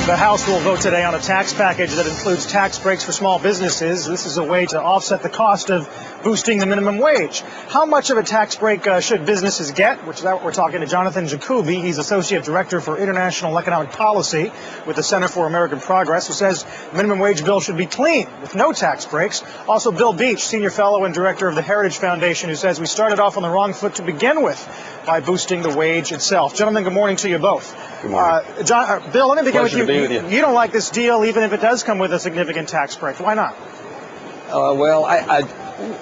The House will vote today on a tax package that includes tax breaks for small businesses. This is a way to offset the cost of boosting the minimum wage. How much of a tax break should businesses get? We're talking to Jonathan Jacoby. He's Associate Director for International Economic Policy with the Center for American Progress, who says the minimum wage bill should be clean with no tax breaks. Also, Bill Beach, Senior Fellow and Director of the Heritage Foundation, who says we started off on the wrong foot to begin with by boosting the wage itself. Gentlemen, good morning to you both. Good morning. Bill, let me begin with you. You don't like this deal, even if it does come with a significant tax break. Why not?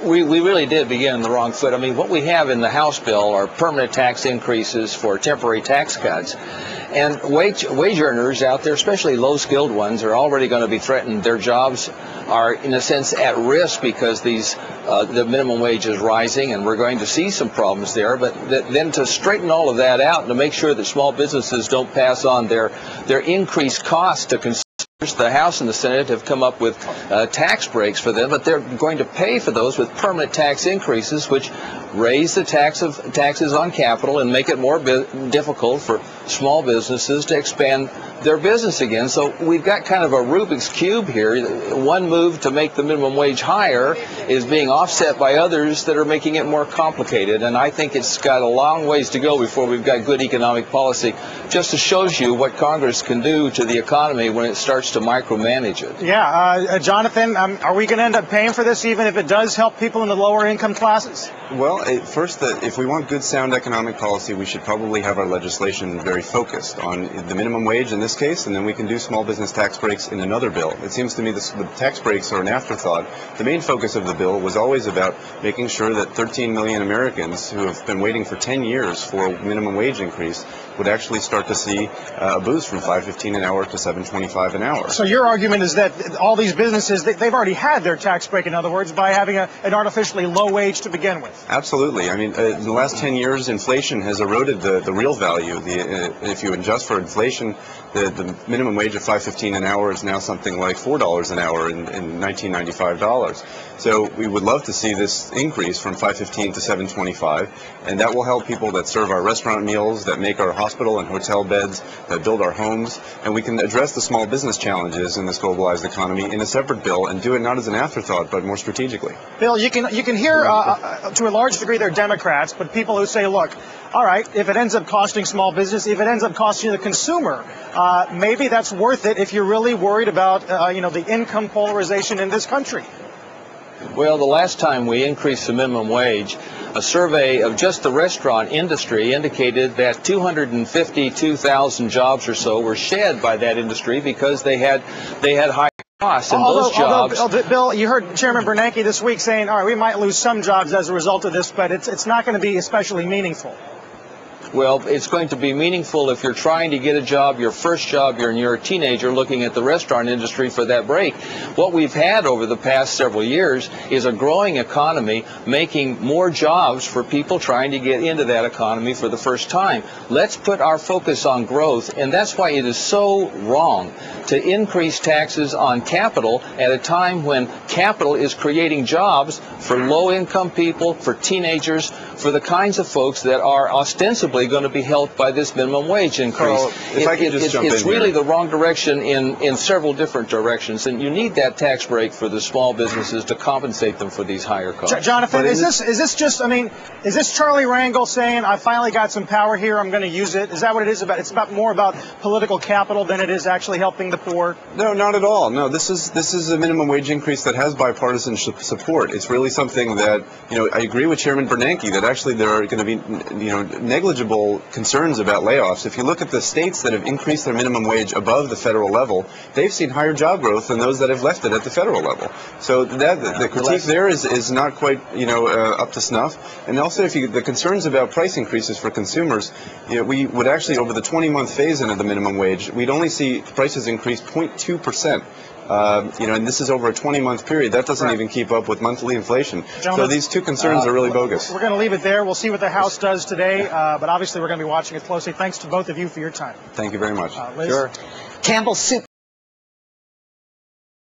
We really did begin on the wrong foot. I mean, what we have in the House bill are permanent tax increases for temporary tax cuts. And wage earners out there, especially low-skilled ones, are already going to be threatened. Their jobs are, in a sense, at risk because the minimum wage is rising, and we're going to see some problems there. But then to straighten all of that out and to make sure that small businesses don't pass on their increased costs to consumers, the House and the Senate have come up with tax breaks for them, but they're going to pay for those with permanent tax increases, which raise the taxes on capital and make it more difficult for small businesses to expand their business again. So we've got kind of a Rubik's Cube here. One move to make the minimum wage higher is being offset by others that are making it more complicated. And I think it's got a long ways to go before we've got good economic policy. Just to shows you what Congress can do to the economy when it starts to micromanage it. Yeah, Jonathan, are we going to end up paying for this even if it does help people in the lower income classes? Well, first, if we want good, sound economic policy, we should probably have our legislation very focused on the minimum wage in this case, and then we can do small business tax breaks in another bill. It seems to me the tax breaks are an afterthought. The main focus of the bill was always about making sure that 13 million Americans who have been waiting for 10 years for a minimum wage increase would actually start to see a boost from $5.15 an hour to $7.25 an hour. So your argument is that all these businesses, they've already had their tax break, in other words, by having an artificially low wage to begin with. Absolutely. I mean, in the last 10 years, inflation has eroded the real value. If you adjust for inflation, the minimum wage of $5.15 an hour is now something like $4 an hour in $1995. So we would love to see this increase from $5.15 to $7.25, and that will help people that serve our restaurant meals, that make our hospital and hotel beds, that build our homes, and we can address the small business challenges in this globalized economy in a separate bill and do it not as an afterthought, but more strategically. Bill, you can hear to a large degree they're Democrats, but people who say, look, all right, if it ends up costing small business, if it ends up costing the consumer, maybe that's worth it if you're really worried about the income polarization in this country. Well, the last time we increased the minimum wage, a survey of just the restaurant industry indicated that 252,000 jobs or so were shed by that industry because they had high costs, and those jobs. Bill, you heard Chairman Bernanke this week saying, all right, we might lose some jobs as a result of this, but it's not going to be especially meaningful. Well, it's going to be meaningful if you're trying to get a job, your first job, you're a teenager looking at the restaurant industry for that break. What we've had over the past several years is a growing economy making more jobs for people trying to get into that economy for the first time. Let's put our focus on growth, and that's why it is so wrong to increase taxes on capital at a time when capital is creating jobs for low-income people, for teenagers, for the kinds of folks that are ostensibly going to be helped by this minimum wage increase. Carl, if I could just jump in it's really the wrong direction in several different directions, and you need that tax break for the small businesses to compensate them for these higher costs. Jonathan, is this just, I mean, is this Charlie Rangel saying, I finally got some power here, I'm going to use it? Is that what it is about? It's more about political capital than it is actually helping the poor? No, not at all. No, this is a minimum wage increase that has bipartisan support. It's really something that, I agree with Chairman Bernanke that actually there are going to be, negligible concerns about layoffs. If you look at the states that have increased their minimum wage above the federal level, they've seen higher job growth than those that have left it at the federal level. So the critique there is not quite, up to snuff. And also, the concerns about price increases for consumers, we would actually, over the 20-month phase-in of the minimum wage, we'd only see prices increase 0.2%. And this is over a 20-month period. That doesn't even keep up with monthly inflation. Gentlemen, so these two concerns are really bogus. We're going to leave it there. We'll see what the House does today, but obviously we're going to be watching it closely. Thanks to both of you for your time. Thank you very much. Liz? Sure. Campbell Soup.